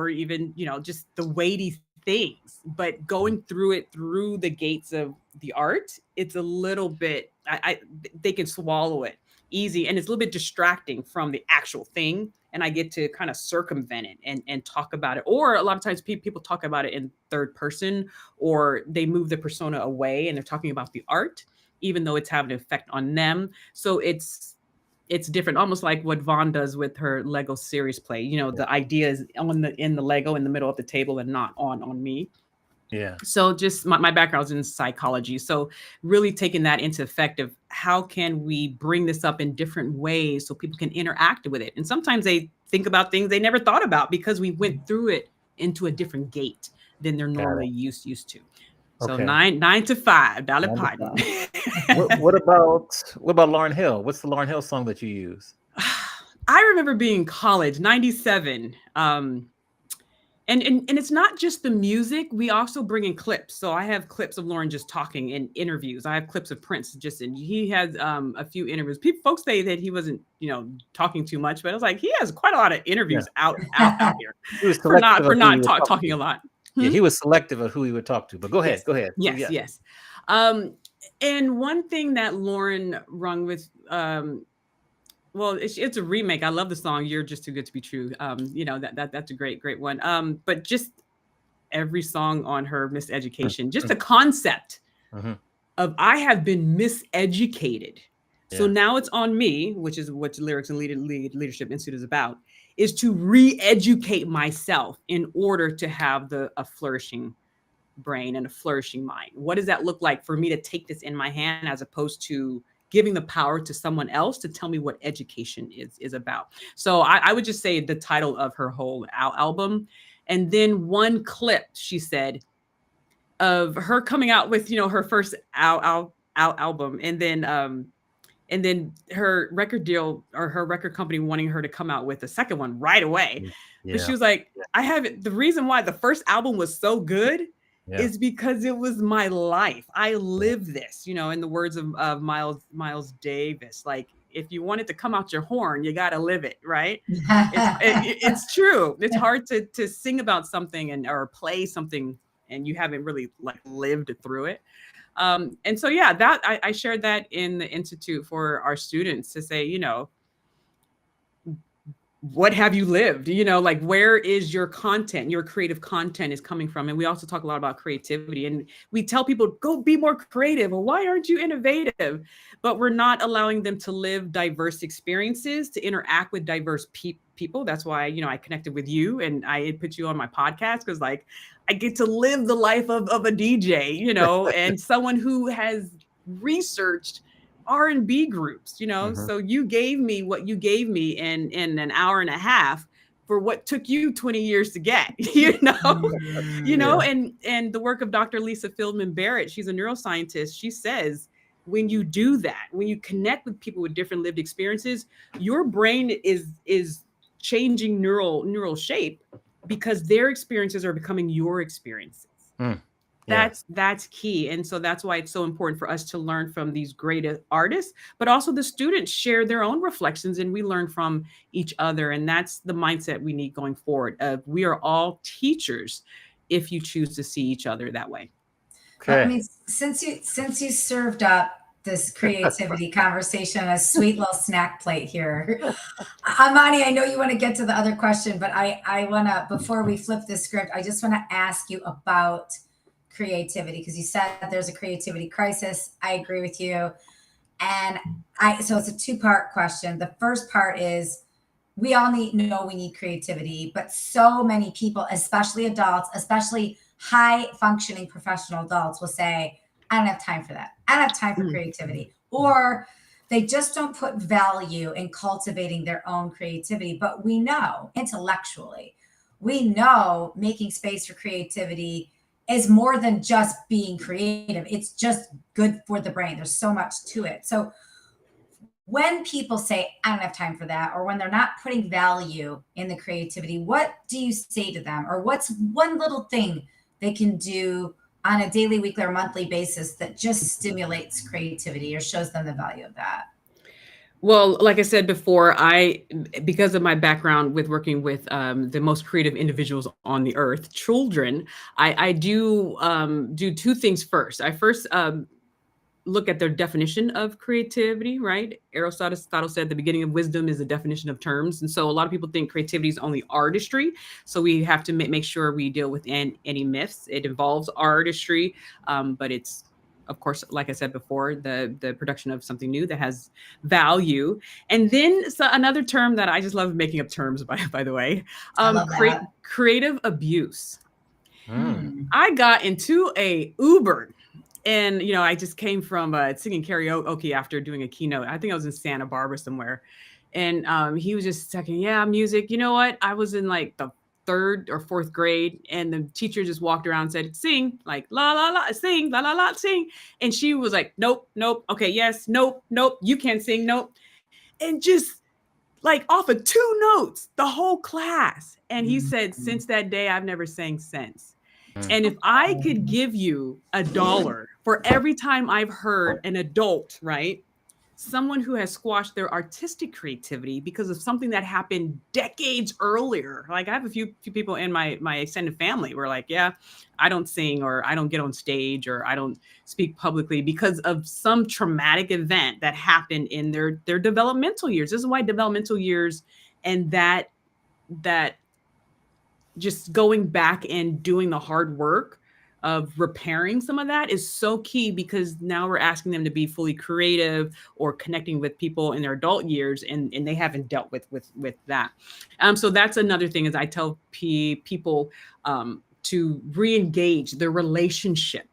even, just the weighty things. But going through it through the gates of the art, it's a little bit, they can swallow it easy, and it's a little bit distracting from the actual thing. And I get to kind of circumvent it and talk about it. Or a lot of times people talk about it in third person, or they move the persona away and they're talking about the art, even though it's having an effect on them. So it's different, almost like what Vaughn does with her Lego series play. The idea is in the Lego in the middle of the table and not on me. Yeah. So just my background's in psychology. So really taking that into effect of how can we bring this up in different ways so people can interact with it. And sometimes they think about things they never thought about because we went through it into a different gate than they're normally used to. So okay. 9 to 5, Dolly Parton. What about Lauryn Hill? What's the Lauryn Hill song that you use? I remember being in college, 97. And it's not just the music. We also bring in clips. So I have clips of Lauryn just talking in interviews. I have clips of Prince he has a few interviews. Folks say that he wasn't, talking too much, but I was like, he has quite a lot of interviews out here for not talking a lot. Yeah, he was selective of who he would talk to, but go ahead. Yes. And one thing that Lauryn rung with, well, it's a remake. I love the song "You're Just Too Good to Be True." That's a great one. But just every song on her Miseducation, just the concept of I have been miseducated. Yeah. So now it's on me, which is what Lyrics and Leadership Institute is about, is to re-educate myself in order to have a flourishing brain and a flourishing mind. What does that look like for me to take this in my hand, as opposed to giving the power to someone else to tell me what education is about? So I would just say the title of her whole album. And then one clip, she said, of her coming out with, her first album, and then her record deal or her record company wanting her to come out with a second one right away. But she Yeah. was like, the reason why the first album was so good Yeah. is because it was my life. I lived this, in the words of Miles Davis, like, if you want it to come out your horn, you got to live it. Right. It's true. It's hard to sing about something or play something and you haven't really like lived through it. And so, yeah, that I shared that in the Institute for our students to say, what have you lived? Like, where is your content? Your creative content is coming from. And we also talk a lot about creativity, and we tell people, go be more creative. Or why aren't you innovative? But we're not allowing them to live diverse experiences, to interact with diverse people. That's why, I connected with you and I put you on my podcast, because like I get to live the life of a DJ, and someone who has researched R&B groups, So you gave me what you gave me in an hour and a half for what took you 20 years to get, and the work of Dr. Lisa Feldman Barrett, she's a neuroscientist. She says, when you do that, when you connect with people with different lived experiences, your brain is changing neural shape because their experiences are becoming your experiences. Yeah. That's key. And so that's why it's so important for us to learn from these great artists, but also the students share their own reflections and we learn from each other. And that's the mindset we need going forward. We are all teachers if you choose to see each other that way. Okay. I mean, since you served up this creativity conversation, a sweet little snack plate here, Amani, I know you want to get to the other question, but I want to, before we flip the script, I just want to ask you about creativity, because you said that there's a creativity crisis. I agree with you. And so it's a two-part question. The first part is, we all know we need creativity, but so many people, especially adults, especially high functioning professional adults, will say, I don't have time for that. I don't have time for creativity. Or they just don't put value in cultivating their own creativity. But we know intellectually, we know making space for creativity is more than just being creative. It's just good for the brain. There's so much to it. So when people say, I don't have time for that, or when they're not putting value in the creativity, what do you say to them? Or what's one little thing they can do on a daily, weekly, or monthly basis that just stimulates creativity or shows them the value of that? Well, like I said before, because of my background with working with the most creative individuals on the earth, children, I do two things first. I first look at their definition of creativity, right? Aristotle said the beginning of wisdom is the definition of terms. And so a lot of people think creativity is only artistry. So we have to make sure we deal with any myths. It involves artistry, but it's, of course, like I said before, the production of something new that has value. And then another term that I just love making up terms, by the way, creative abuse. I got into a Uber. And, I just came from singing karaoke after doing a keynote. I think I was in Santa Barbara somewhere. And he was just talking, music. You know what? I was in like the 3rd or 4th grade. And the teacher just walked around and said, sing, like, la, la, la, sing, la, la, la, sing. And she was like, nope, nope. Okay, yes, nope, nope. You can't sing, nope. And just like off of 2 notes, the whole class. And he said, since that day, I've never sang since. And if I could give you $1 for every time I've heard an adult, right, someone who has squashed their artistic creativity because of something that happened decades earlier. Like I have a few people in my extended family who are like, yeah, I don't sing, or I don't get on stage, or I don't speak publicly because of some traumatic event that happened in their developmental years. This is why developmental years and that just going back and doing the hard work of repairing some of that is so key, because now we're asking them to be fully creative or connecting with people in their adult years, and they haven't dealt with that. So that's another thing, is I tell people to re-engage their relationship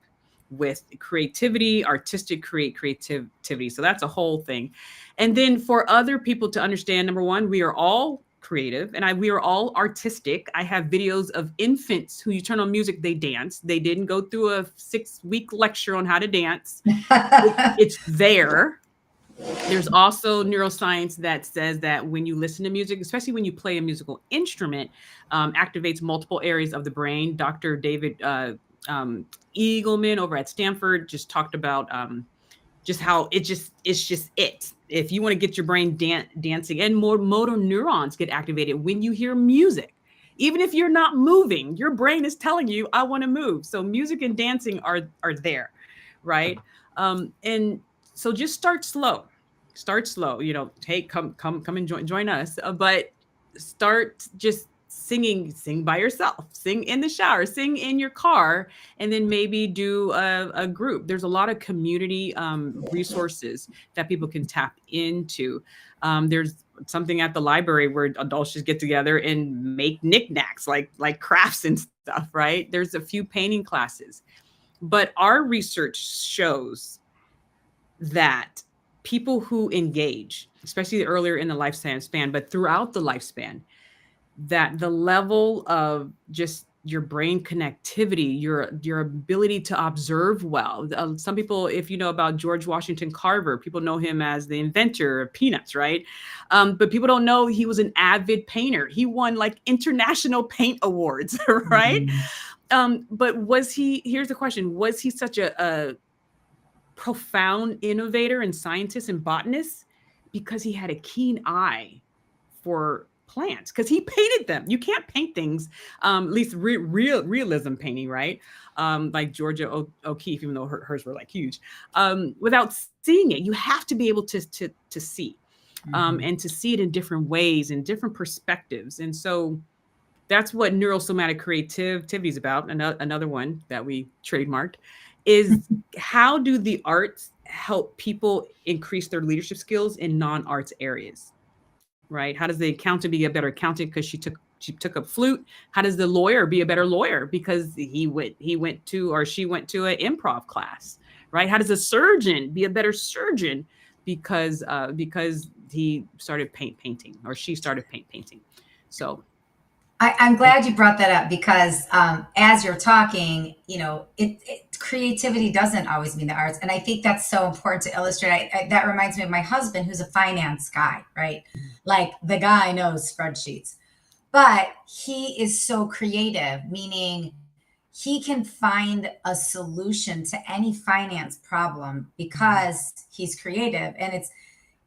with creativity, artistic creativity. So that's a whole thing. And then for other people to understand, number one, we are all creative, and we are all artistic. I have videos of infants who you turn on music, they dance. They didn't go through a 6-week lecture on how to dance. It's there. There's also neuroscience that says that when you listen to music, especially when you play a musical instrument, activates multiple areas of the brain. Dr. David Eagleman over at Stanford just talked about just how it's just it. If you want to get your brain dancing, and more motor neurons get activated when you hear music. Even if you're not moving, your brain is telling you, I want to move. So music and dancing are there, right? And so just start slow. Start slow. Hey, come and join us. But start just sing by yourself, sing in the shower, sing in your car, and then maybe do a group. There's a lot of community resources that people can tap into. There's something at the library where adults just get together and make knickknacks, like crafts and stuff, right? There's a few painting classes. But our research shows that people who engage, especially earlier in the lifespan, but throughout the lifespan, that the level of just your brain connectivity, your ability to observe well. Some people, if you know about George Washington Carver, people know him as the inventor of peanuts, right? But people don't know he was an avid painter. He won like international paint awards, right? But here's the question, was he such a profound innovator and scientist and botanist? Because he had a keen eye for plants, because he painted them. You can't paint things, at least realism painting, right? Like Georgia O'Keeffe, even though hers were like huge, without seeing it. You have to be able to see, and to see it in different ways and different perspectives. And so that's what neurosomatic creativity is about. Another one that we trademarked is how do the arts help people increase their leadership skills in non-arts areas, right? How does the accountant be a better accountant because she took up flute? How does the lawyer be a better lawyer because he went to, or she went to an improv class, right? How does a surgeon be a better surgeon because he started painting, or she started painting? So I'm glad you brought that up, because as you're talking, creativity doesn't always mean the arts. And I think that's so important to illustrate. That reminds me of my husband, who's a finance guy, right? Like the guy knows spreadsheets, but he is so creative, meaning he can find a solution to any finance problem because he's creative. And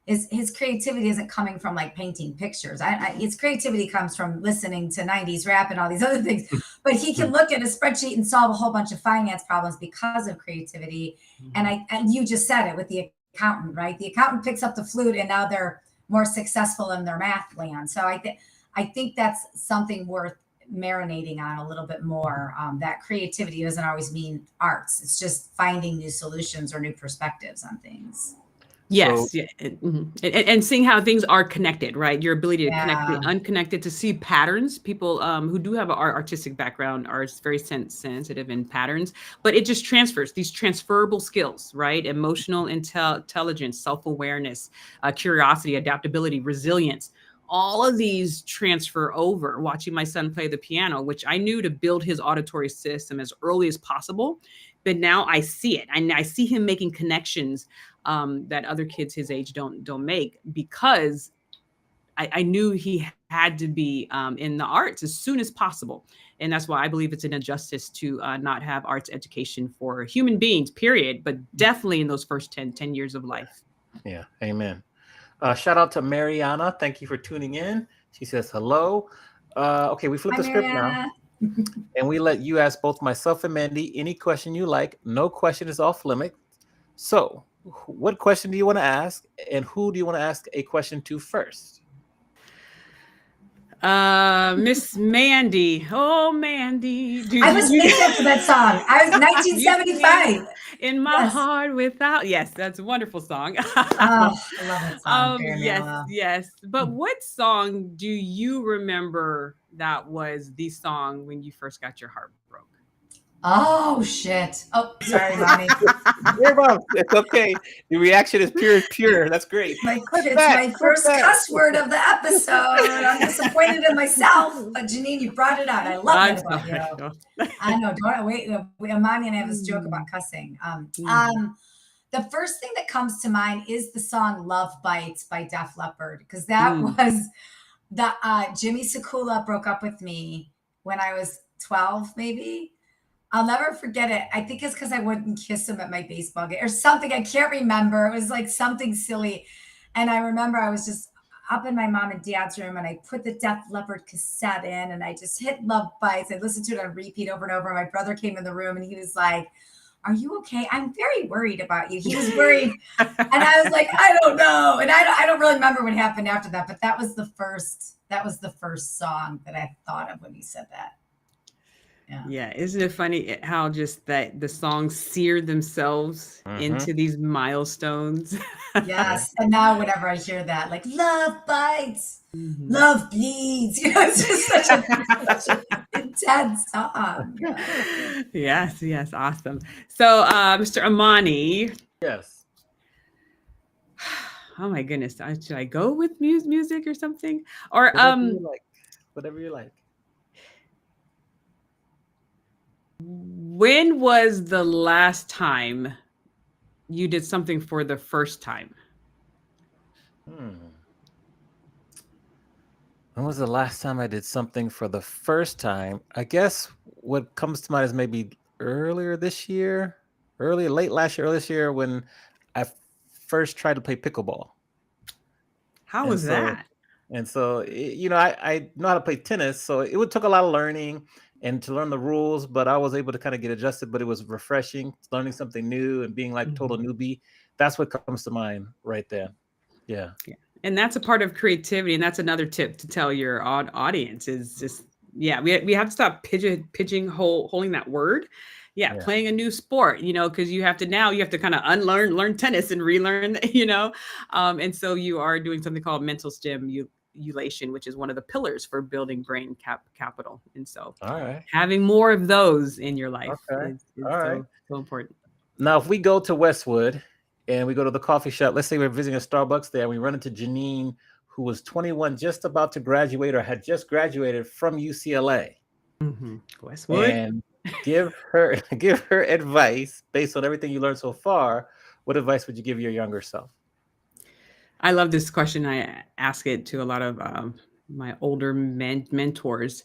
his creativity isn't coming from like painting pictures. His creativity comes from listening to 90s rap and all these other things. But he can look at a spreadsheet and solve a whole bunch of finance problems because of creativity. And you just said it with the accountant, right? The accountant picks up the flute and now they're more successful in their math land. So I think that's something worth marinating on a little bit more. That creativity doesn't always mean arts. It's just finding new solutions or new perspectives on things. Yes, yeah, and seeing how things are connected, right? Your ability to connect the unconnected, to see patterns. People who do have an artistic background are very sensitive in patterns, but it just transfers these transferable skills, right? Emotional intelligence, self-awareness, curiosity, adaptability, resilience. All of these transfer over. Watching my son play the piano, which I knew to build his auditory system as early as possible, but now I see it, and I see him making connections that other kids his age don't make, because I knew he had to be in the arts as soon as possible. And that's why I believe it's an injustice to not have arts education for human beings, period, but definitely in those first 10 years of life. Yeah, amen. Shout out to Mariana. Thank you for tuning in. She says hello. Okay, we flip the script now. And we let you ask both myself and Mandy any question you like. No question is off limit. So, what question do you want to ask, and who do you want to ask a question to first? Miss Mandy. Oh, Mandy. I was thinking for that song. I was 1975. In my heart without. Yes, that's a wonderful song. I love that song. Yes. But what song do you remember that was the song when you first got your heart broke? Oh shit. Oh, sorry, mommy. Your mom. It's okay. The reaction is pure. That's great. It's my Clip first that. cuss word of the episode. I'm disappointed in myself. But Janine, you brought it out. I love I'm that about sorry. you. I know. Don't wait. Mommy and I have this joke about cussing. The first thing that comes to mind is the song "Love Bites" by Def Leppard, because that was the Jimmy Sakula broke up with me when I was 12, maybe. I'll never forget it. I think it's because I wouldn't kiss him at my baseball game or something. I can't remember. It was like something silly. And I remember I was just up in my mom and dad's room and I put the Def Leppard cassette in and I just hit Love Bites. I listened to it on repeat over and over. My brother came in the room and he was like, "Are you okay? I'm very worried about you." He was worried. And I was like, "I don't know." And I don't really remember what happened after that, but that was the first song that I thought of when he said that. Yeah, isn't it funny how just that the songs sear themselves into these milestones? Yes. And now whenever I hear that, like love bites, love bleeds, it's just such an intense song. Yeah. Yes, awesome. So, Mr. Amani, Yes. oh my goodness, should I go with music or something? Or Whatever you like. Whatever you like. when was the last time you did something for the first time? When was the last time I did something for the first time? I guess what comes to mind is maybe late last year, early this year, when I first tried to play pickleball. How And was so, that? I know how to play tennis, so it took a lot of learning and to learn the rules, but I was able to kind of get adjusted. But it was refreshing, learning something new and being like total newbie. That's what comes to mind right there. Yeah. And that's a part of creativity, and that's another tip to tell your audience is just we have to stop holding that word. Yeah, playing a new sport, because you have to kind of learn tennis and relearn, and so you are doing something called mental stimulation, which is one of the pillars for building brain capital. And so having more of those in your life is so important. Now, if we go to Westwood and we go to the coffee shop, let's say we're visiting a Starbucks there, and we run into Janine, who was 21, just about to graduate or had just graduated from UCLA. Westwood. And give her advice based on everything you learned so far. What advice would you give your younger self? I love this question. I ask it to a lot of my older mentors.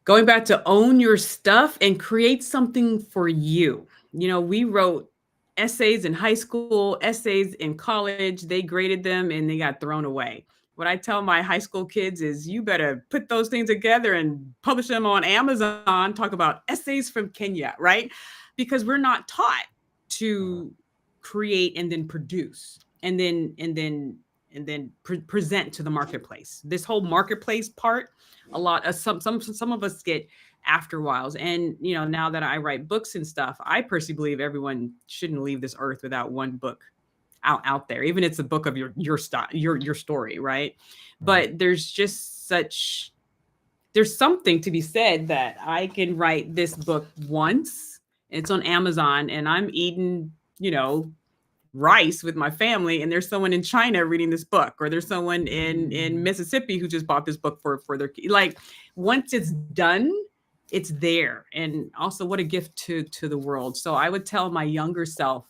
Going back to own your stuff and create something for you. We wrote essays in high school, essays in college. They graded them and they got thrown away. What I tell my high school kids is you better put those things together and publish them on Amazon. Talk about essays from Kenya, right? Because we're not taught to create and then produce and then present to the marketplace. This whole marketplace part, a lot of some of us get after whiles. And now that I write books and stuff, I personally believe everyone shouldn't leave this earth without one book out there, even if it's a book of your story, right? But there's something to be said that I can write this book once, it's on Amazon, and I'm eating rice with my family, and there's someone in China reading this book, or there's someone in Mississippi who just bought this book for their, like, once it's done, it's there. And also what a gift to the world. So I would tell my younger self,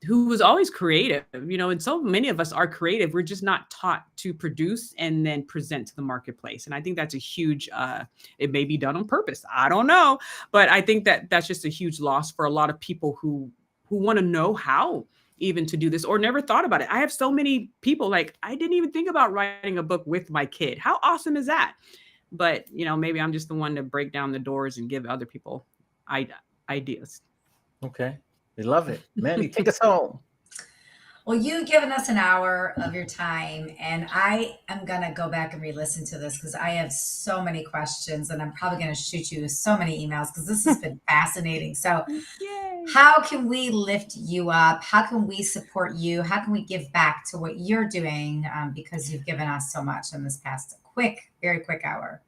who was always creative, and so many of us are creative, we're just not taught to produce and then present to the marketplace. And I think that's a huge it may be done on purpose, I don't know, but I think that's just a huge loss for a lot of people who want to know how even to do this or never thought about it. I have so many people like, I didn't even think about writing a book with my kid. How awesome is that? But maybe I'm just the one to break down the doors and give other people ideas. Okay, we love it. Mandy, take us home. Well, you've given us an hour of your time, and I am going to go back and re-listen to this because I have so many questions, and I'm probably going to shoot you so many emails because this has been fascinating. So how can we lift you up? How can we support you? How can we give back to what you're doing? Because you've given us so much in this past very quick hour.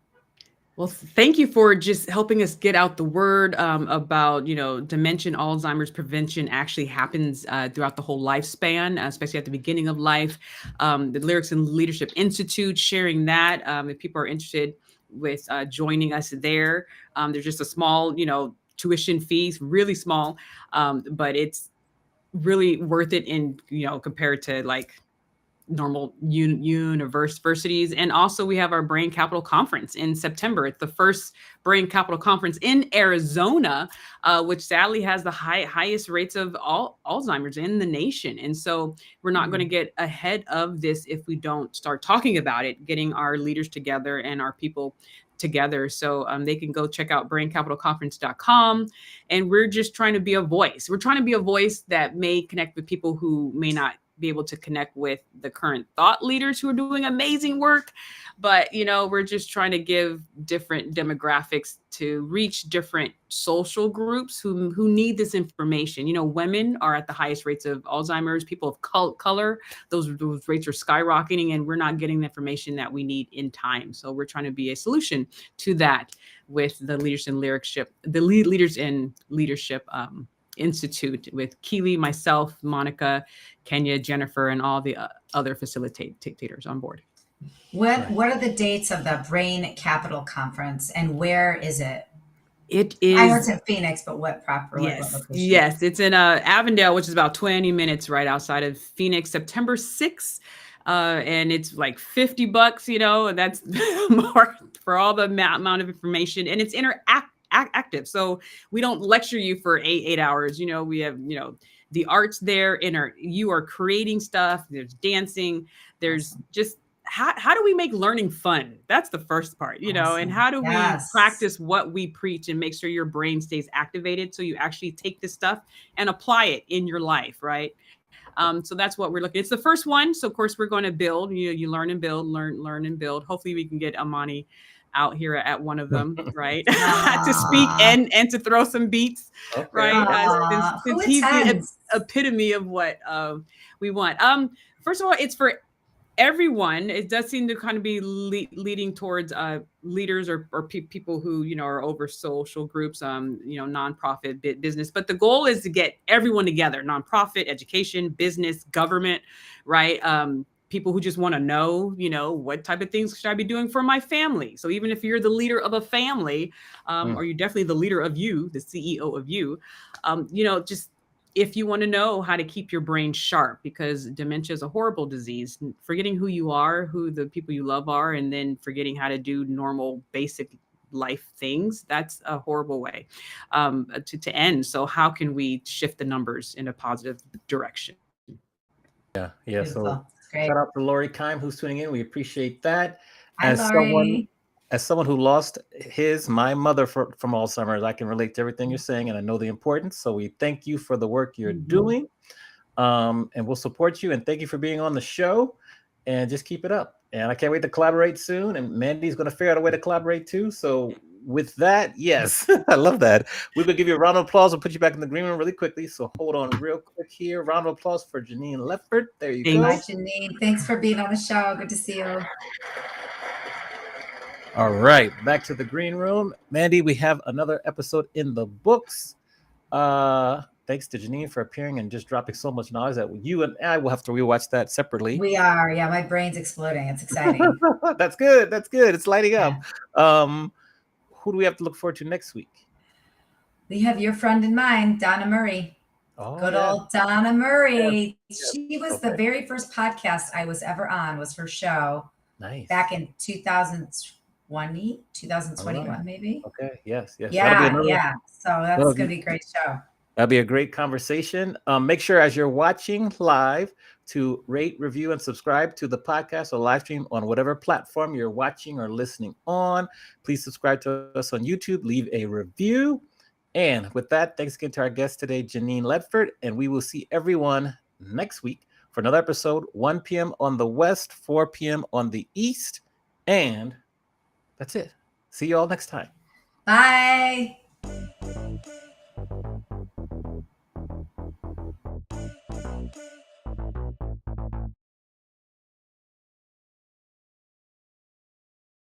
Well, thank you for just helping us get out the word about, dementia, Alzheimer's prevention actually happens throughout the whole lifespan, especially at the beginning of life. The Lyrics and Leadership Institute, sharing that. If people are interested with joining us there, there's just a small, tuition fees, really small, but it's really worth it in, compared to like normal universities. And also we have our Brain Capital Conference in September. It's the first Brain Capital Conference in Arizona, which sadly has the highest rates of Alzheimer's in the nation. And so we're not going to get ahead of this if we don't start talking about it, getting our leaders together and our people together. So they can go check out braincapitalconference.com. And we're just trying to be a voice. We're trying to be a voice that may connect with people who may not be able to connect with the current thought leaders who are doing amazing work. But, we're just trying to give different demographics to reach different social groups who need this information. Women are at the highest rates of Alzheimer's, people of color, those rates are skyrocketing, and we're not getting the information that we need in time. So we're trying to be a solution to that with the Leaders in Leadership Institute with Keely, myself, Monica, Kenya, Jennifer, and all the other facilitators on board. What are the dates of the Brain Capital Conference, and where is it? It is. I know it's in Phoenix, but what location? Yes, it's in Avondale, which is about 20 minutes right outside of Phoenix. September 6th. And it's like $50, and that's more for all the amount of information, and it's active. So we don't lecture you for eight hours. We have, the arts there, you are creating stuff. There's dancing. There's just how do we make learning fun? That's the first part, and how do we practice what we preach and make sure your brain stays activated so you actually take this stuff and apply it in your life, right? So that's what we're looking. It's the first one. So of course we're going to build, you learn and build, learn and build. Hopefully we can get Amani out here at one of them, right? To speak and to throw some beats, okay. Right? Since he's the epitome of what we want. First of all, it's for everyone. It does seem to kind of be leading towards leaders or people who are over social groups, nonprofit business. But the goal is to get everyone together: nonprofit, education, business, government, right? People who just want to know, what type of things should I be doing for my family? So even if you're the leader of a family, or you're definitely the leader of you, the CEO of you, just if you want to know how to keep your brain sharp, because dementia is a horrible disease, forgetting who you are, who the people you love are, and then forgetting how to do normal, basic life things, that's a horrible way to end. So how can we shift the numbers in a positive direction? Yeah. So shout out to Lori Kime, who's tuning in. We appreciate that. Hi, Lori. As someone who lost my mother from Alzheimer's, I can relate to everything you're saying, and I know the importance. So we thank you for the work you're doing, and we'll support you. And thank you for being on the show, and just keep it up. And I can't wait to collaborate soon. And Mandy's going to figure out a way to collaborate too. So with that, yes, I love that. We're going to give you a round of applause. We'll put you back in the green room really quickly. So hold on real quick here. Round of applause for Genein Letford. There you go. Hi, Genein. Thanks for being on the show. Good to see you. All right, back to the green room. Mandy, we have another episode in the books. Thanks to Genein for appearing and just dropping so much knowledge that you and I will have to rewatch that separately. We are. Yeah, my brain's exploding. It's exciting. That's good. It's lighting up. Who do we have to look forward to next week? We have your friend and mine, Donna Murray. Good old Donna Murray. Yeah. She was the very first podcast I was ever on, was her show. Nice. Back in 2021, maybe. Okay. Yes. Yeah. So that's going to be a great show. That'll be a great conversation. Make sure as you're watching live to rate, review, and subscribe to the podcast or live stream on whatever platform you're watching or listening on. Please subscribe to us on YouTube. Leave a review. And with that, thanks again to our guest today, Genein Letford. And we will see everyone next week for another episode, 1 p.m. on the West, 4 p.m. on the East. And that's it. See you all next time. Bye.